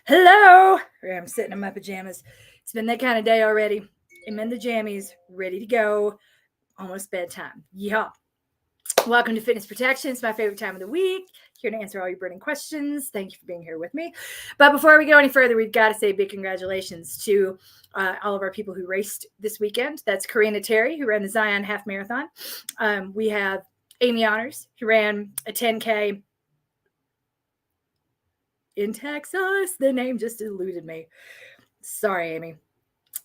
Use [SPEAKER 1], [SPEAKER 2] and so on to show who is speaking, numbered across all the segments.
[SPEAKER 1] Hello. I'm sitting in my pajamas. It's been that kind of day already. I'm in the jammies, ready to go. Almost bedtime. Yeah. Welcome to Fitness Protection. It's my favorite time of the week. Here to answer all your burning questions. Thank you for being here with me. But before we go any further, we've got to say big congratulations to all of our people who raced this weekend. That's Corrina Terry, who ran the Zion Half Marathon. We have Amy Honors, who ran a 10K in Texas. The name just eluded me. Sorry, Amy.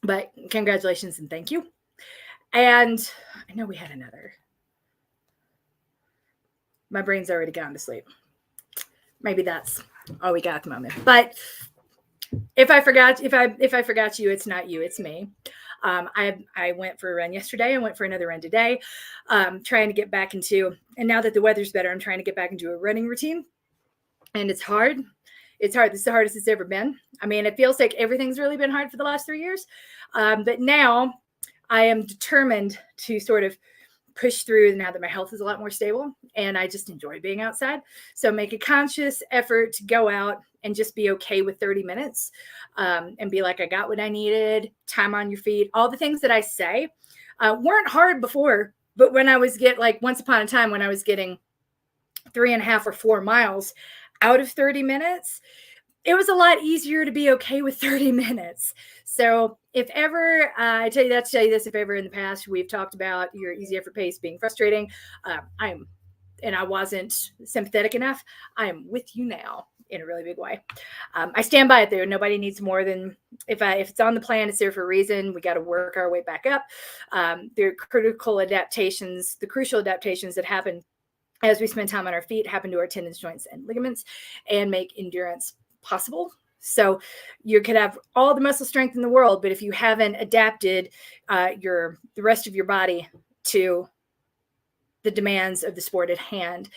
[SPEAKER 1] But congratulations and thank you. And I know we had another. My brain's already gone to sleep. Maybe that's all we got at the moment. But if I forgot you, it's not you, it's me. I went for a run yesterday. I went for another run today. Trying to get back into, and now that the weather's better, I'm trying to get back into a running routine. And it's hard. It's hard. This is the hardest it's ever been. I mean, it feels like everything's really been hard for the last 3 years. But now I am determined to sort of push through now that my health is a lot more stable and I just enjoy being outside. So make a conscious effort to go out and just be okay with 30 minutes and be like, I got what I needed, time on your feet. All the things that I say weren't hard before, but when I was once upon a time when I was getting 3.5 or 4 miles out of 30 minutes, it was a lot easier to be okay with 30 minutes. So if ever, I tell you this, if ever in the past we've talked about your easy effort pace being frustrating, I wasn't sympathetic enough, I am with you now in a really big way. I stand by it there. Nobody needs more than, if it's on the plan, it's there for a reason. We got to work our way back up. There are crucial adaptations that happen as we spend time on our feet, happen to our tendons, joints, and ligaments, and make endurance possible. So you could have all the muscle strength in the world, but if you haven't adapted the rest of your body to the demands of the sport at hand,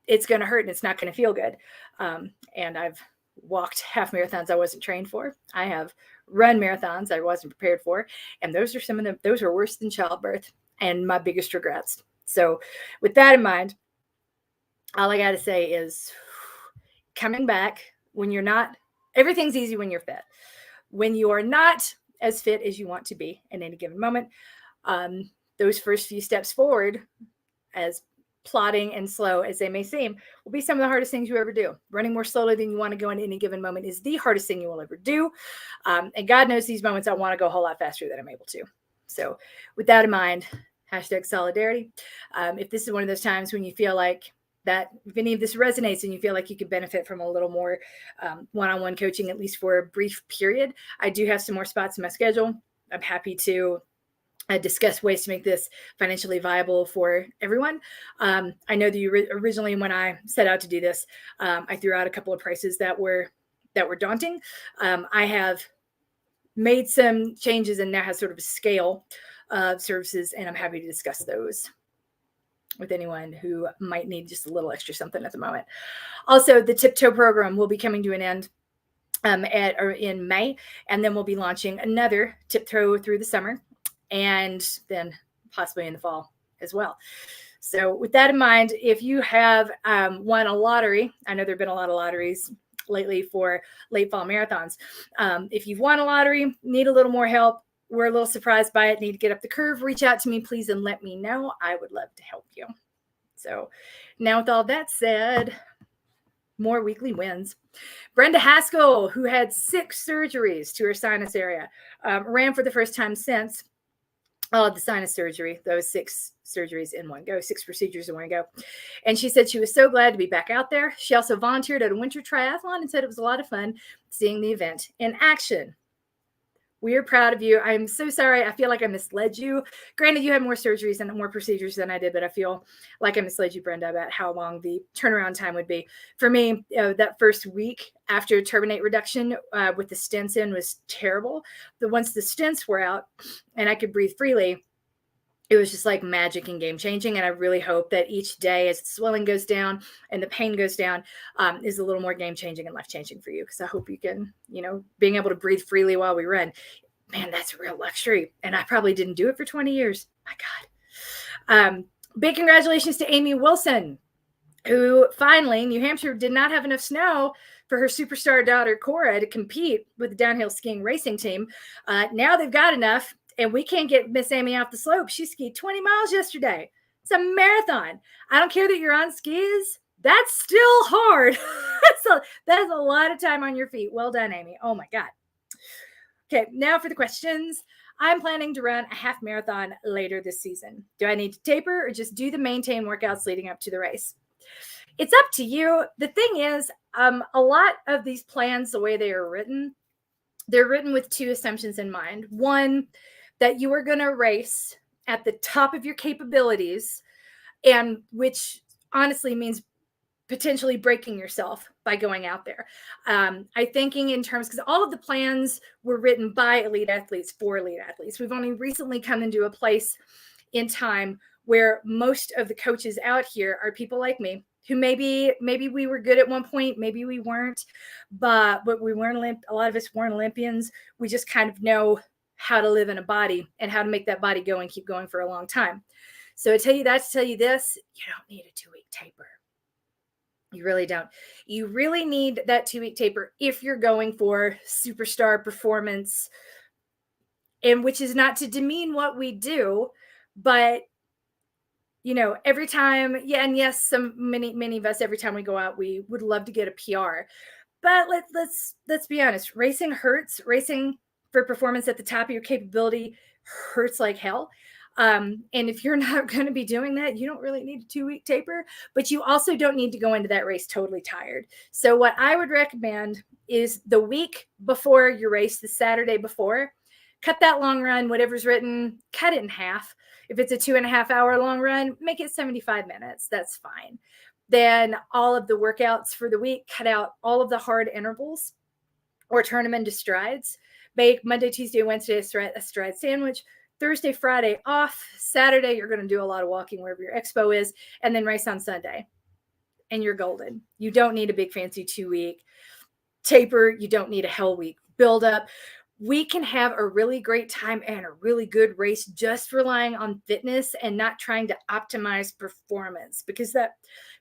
[SPEAKER 1] it's going to hurt and it's not going to feel good. And I've walked half marathons I wasn't trained for. I have run marathons I wasn't prepared for, and those are some of them. Those are worse than childbirth and my biggest regrets. So with that in mind, all I got to say is coming back when you're not, everything's easy when you're fit. When you are not as fit as you want to be in any given moment, those first few steps forward, as plodding and slow as they may seem, will be some of the hardest things you ever do. Running more slowly than you want to go in any given moment is the hardest thing you will ever do. And God knows these moments I want to go a whole lot faster than I'm able to. So with that in mind, #solidarity. If this is one of those times when you feel like that, if any of this resonates and you feel like you could benefit from a little more one-on-one coaching, at least for a brief period, I do have some more spots in my schedule. I'm happy to discuss ways to make this financially viable for everyone. I know that originally when I set out to do this, I threw out a couple of prices that were daunting. I have made some changes and now has sort of a scale of services, and I'm happy to discuss those with anyone who might need just a little extra something at the moment. Also, the Tiptoe program will be coming to an end in May, and then we'll be launching another Tiptoe through the summer, and then possibly in the fall as well. So with that in mind, if you have won a lottery, I know there have been a lot of lotteries lately for late fall marathons. If you've won a lottery, need a little more help, we're a little surprised by it, need to get up the curve, reach out to me, please, and let me know. I would love to help you. So now with all that said, more weekly wins. Brenda Haskell, who had 6 surgeries to her sinus area, ran for the first time since the sinus surgery, those 6 surgeries in one go, 6 procedures in one go. And she said she was so glad to be back out there. She also volunteered at a winter triathlon and said it was a lot of fun seeing the event in action. We are proud of you. I'm so sorry. I feel like I misled you. Granted, you had more surgeries and more procedures than I did, but I feel like I misled you, Brenda, about how long the turnaround time would be. For me, that first week after turbinate reduction with the stents in was terrible. But once the stents were out and I could breathe freely, it was just like magic and game changing. And I really hope that each day as the swelling goes down and the pain goes down is a little more game changing and life changing for you. Because I hope you can, being able to breathe freely while we run, man, that's a real luxury. And I probably didn't do it for 20 years. My God. Big congratulations to Amy Wilson, who finally, New Hampshire did not have enough snow for her superstar daughter, Cora, to compete with the downhill skiing racing team. Now they've got enough, and we can't get Miss Amy off the slope. She skied 20 miles yesterday. It's a marathon. I don't care that you're on skis. That's still hard. That is a lot of time on your feet. Well done, Amy. Oh my God. Okay, now for the questions. I'm planning to run a half marathon later this season. Do I need to taper or just do the maintain workouts leading up to the race? It's up to you. The thing is, a lot of these plans, the way they are written, they're written with two assumptions in mind. One, that you are going to race at the top of your capabilities, and which honestly means potentially breaking yourself by going out there. I'm thinking in terms, because all of the plans were written by elite athletes for elite athletes. We've only recently come into a place in time where most of the coaches out here are people like me, who maybe we were good at one point, maybe we weren't, but we weren't. A lot of us weren't Olympians. We just kind of know how to live in a body and how to make that body go and keep going for a long time. So I tell you that to tell you this: you don't need a 2-week taper. You really don't. You really need that 2-week taper if you're going for superstar performance, and which is not to demean what we do, but every time, and yes, many of us, every time we go out, we would love to get a PR. But let's be honest. Racing hurts. Racing for performance at the top of your capability hurts like hell. And if you're not going to be doing that, you don't really need a 2-week taper, but you also don't need to go into that race totally tired. So what I would recommend is the week before your race, the Saturday before, cut that long run, whatever's written, cut it in half. If it's a 2.5-hour long run, make it 75 minutes. That's fine. Then all of the workouts for the week, cut out all of the hard intervals or turn them into strides. Make Monday, Tuesday, Wednesday a stride sandwich. Thursday, Friday off. Saturday, you're going to do a lot of walking wherever your expo is, and then race on Sunday. And you're golden. You don't need a big fancy 2-week taper. You don't need a hell week build up. We can have a really great time and a really good race just relying on fitness and not trying to optimize performance, because that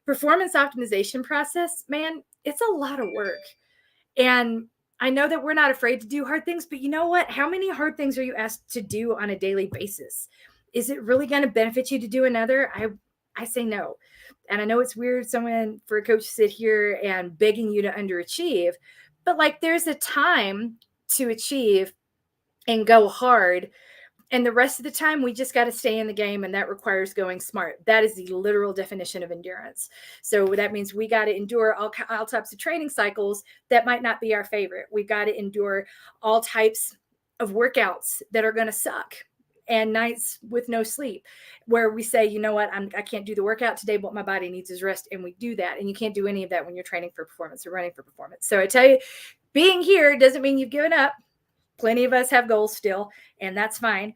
[SPEAKER 1] performance optimization process, man, it's a lot of work. And I know that we're not afraid to do hard things, but you know what? How many hard things are you asked to do on a daily basis? Is it really going to benefit you to do another? I say no. And I know it's weird for a coach to sit here and begging you to underachieve, but there's a time to achieve and go hard. And the rest of the time, we just got to stay in the game, and that requires going smart. That is the literal definition of endurance. So that means we got to endure all types of training cycles that might not be our favorite. We've got to endure all types of workouts that are going to suck, and nights with no sleep, where we say, you know what, I can't do the workout today, but my body needs is rest, and we do that. And you can't do any of that when you're training for performance or running for performance. So I tell you, being here doesn't mean you've given up. Plenty of us have goals still, and that's fine.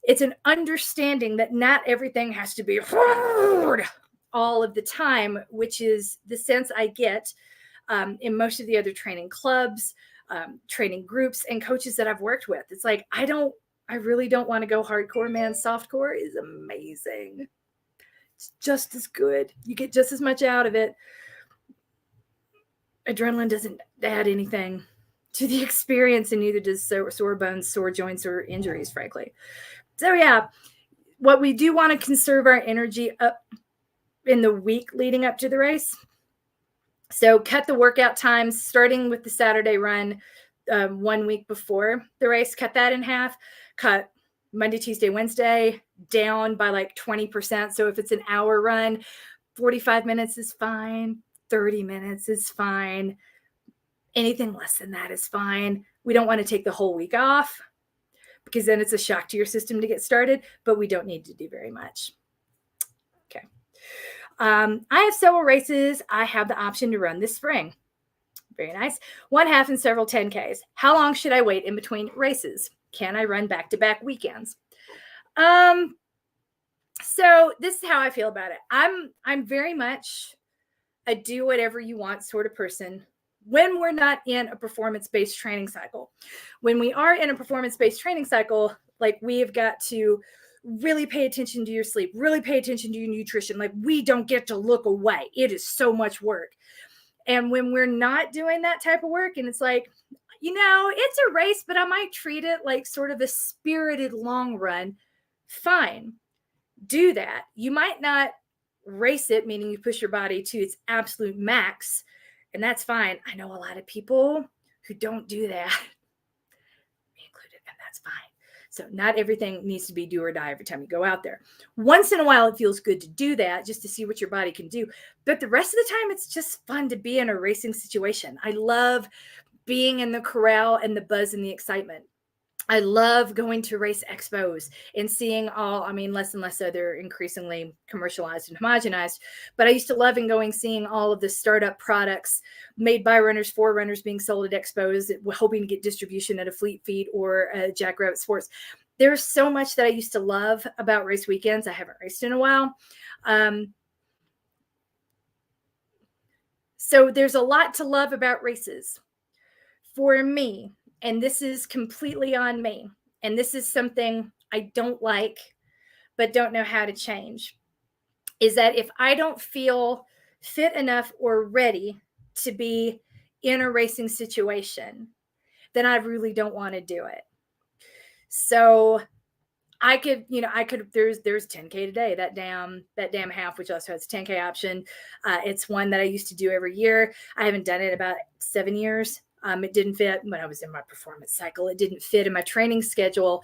[SPEAKER 1] It's an understanding that not everything has to be hard all of the time, which is the sense I get in most of the other training clubs, training groups, and coaches that I've worked with. It's like, I really don't want to go hardcore, man. Softcore is amazing. It's just as good. You get just as much out of it. Adrenaline doesn't add anything to the experience, and neither does sore bones, sore joints, or injuries, frankly. So yeah, what we do want to conserve our energy up in the week leading up to the race. So cut the workout times, starting with the Saturday run 1 week before the race, cut that in half. Cut Monday, Tuesday, Wednesday down by 20%. So if it's an hour run, 45 minutes is fine. 30 minutes is fine. Anything less than that is fine. We don't want to take the whole week off, because then it's a shock to your system to get started, but we don't need to do very much. Okay. I have several races I have the option to run this spring. Very nice. 1/2 and several 10Ks. How long should I wait in between races? Can I run back-to-back weekends? So this is how I feel about it. I'm very much a do whatever you want sort of person when we're not in a performance-based training cycle. When we are in a performance-based training cycle, we have got to really pay attention to your sleep, really pay attention to your nutrition. We don't get to look away. It is so much work. And when we're not doing that type of work, and it's like, it's a race, but I might treat it like sort of a spirited long run. Fine, do that. You might not race it, meaning you push your body to its absolute max, and that's fine. I know a lot of people who don't do that, me included, and that's fine. So not everything needs to be do or die every time you go out there. Once in a while, it feels good to do that just to see what your body can do. But the rest of the time, it's just fun to be in a racing situation. I love being in the corral and the buzz and the excitement. I love going to race expos and seeing less and less so, they're increasingly commercialized and homogenized, but I used to love seeing all of the startup products made by runners for runners being sold at expos, hoping to get distribution at a Fleet Feet or a Jackrabbit Sports. There's so much that I used to love about race weekends. I haven't raced in a while. So there's a lot to love about races. For me, and this is completely on me, and this is something I don't like, but don't know how to change, is that if I don't feel fit enough or ready to be in a racing situation, then I really don't want to do it. So there's 10K today, that damn half, which also has a 10K option. It's one that I used to do every year. I haven't done it about 7 years. It didn't fit when I was in my performance cycle. It didn't fit in my training schedule.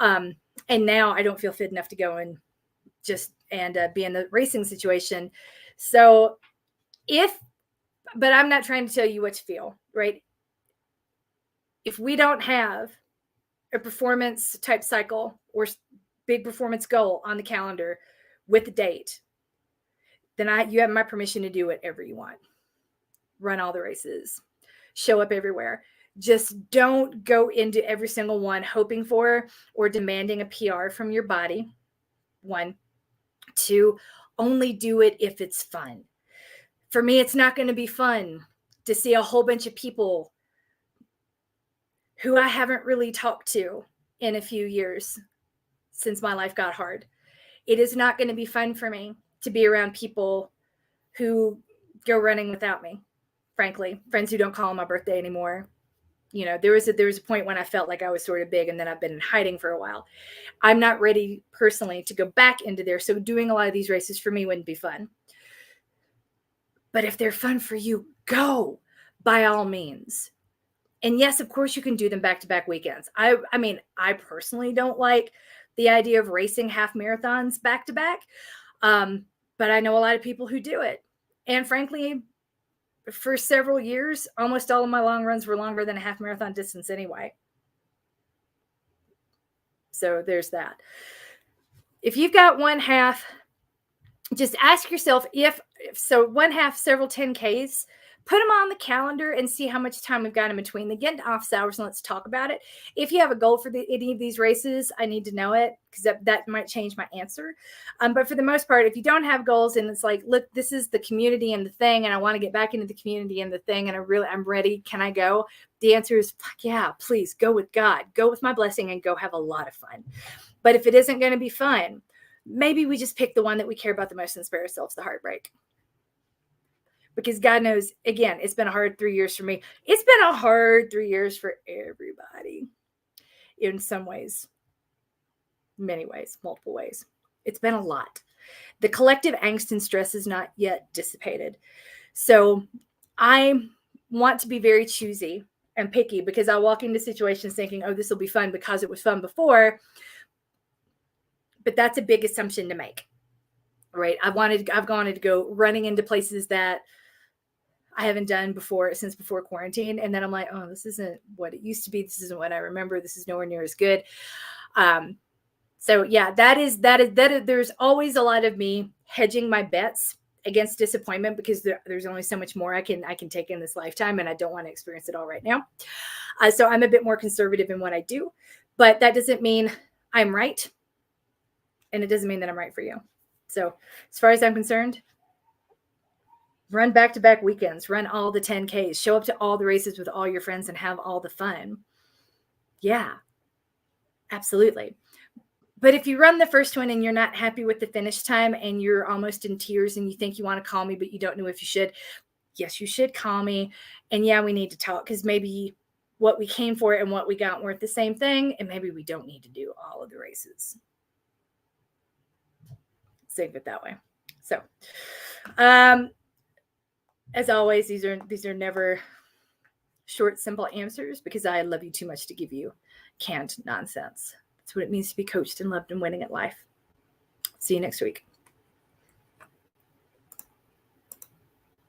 [SPEAKER 1] And now I don't feel fit enough to go and be in the racing situation. So but I'm not trying to tell you what to feel, right? If we don't have a performance type cycle or big performance goal on the calendar with the date, then you have my permission to do whatever you want. Run all the races, show up everywhere. Just don't go into every single one hoping for or demanding a PR from your body. 1, 2, only do it if it's fun. For me, it's not going to be fun to see a whole bunch of people who I haven't really talked to in a few years since my life got hard. It is not going to be fun for me to be around people who go running without me. Frankly, friends who don't call on my birthday anymore. There was a point when I felt like I was sort of big, and then I've been in hiding for a while. I'm not ready personally to go back into there. So doing a lot of these races for me wouldn't be fun. But if they're fun for you, go by all means. And yes, of course, you can do them back-to-back weekends. I personally don't like the idea of racing half marathons back-to-back, but I know a lot of people who do it. And frankly, for several years, almost all of my long runs were longer than a half marathon distance anyway. So there's that. If you've got one half, just ask yourself if one half, several 10Ks, put them on the calendar and see how much time we've got in between. Then get into office hours and let's talk about it. If you have a goal for any of these races, I need to know it, because that might change my answer. But for the most part, if you don't have goals and it's like, look, this is the community and the thing, and I want to get back into the community and the thing, and I'm ready. Can I go? The answer is, fuck yeah, please go with God, go with my blessing, and go have a lot of fun. But if it isn't going to be fun, maybe we just pick the one that we care about the most and spare ourselves the heartbreak. Because God knows, again, it's been a hard 3 years for me. It's been a hard 3 years for everybody in some ways, many ways, multiple ways. It's been a lot. The collective angst and stress is not yet dissipated. So I want to be very choosy and picky, because I walk into situations thinking, oh, this will be fun because it was fun before. But that's a big assumption to make, right? I've wanted to go running into places that I haven't done since before quarantine. And then I'm like, oh, this isn't what it used to be. This isn't what I remember. This is nowhere near as good. So yeah, there's always a lot of me hedging my bets against disappointment, because there's only so much more I can take in this lifetime, and I don't want to experience it all right now. So I'm a bit more conservative in what I do, but that doesn't mean I'm right. And it doesn't mean that I'm right for you. So as far as I'm concerned, run back-to-back weekends, run all the 10Ks, show up to all the races with all your friends and have all the fun. Yeah, absolutely. But if you run the first one and you're not happy with the finish time and you're almost in tears and you think you want to call me, but you don't know if you should, yes, you should call me. And yeah, we need to talk, because maybe what we came for and what we got weren't the same thing. And maybe we don't need to do all of the races. Think of it that way. So, as always, these are never short, simple answers, because I love you too much to give you canned nonsense. That's what it means to be coached and loved and winning at life. See you next week.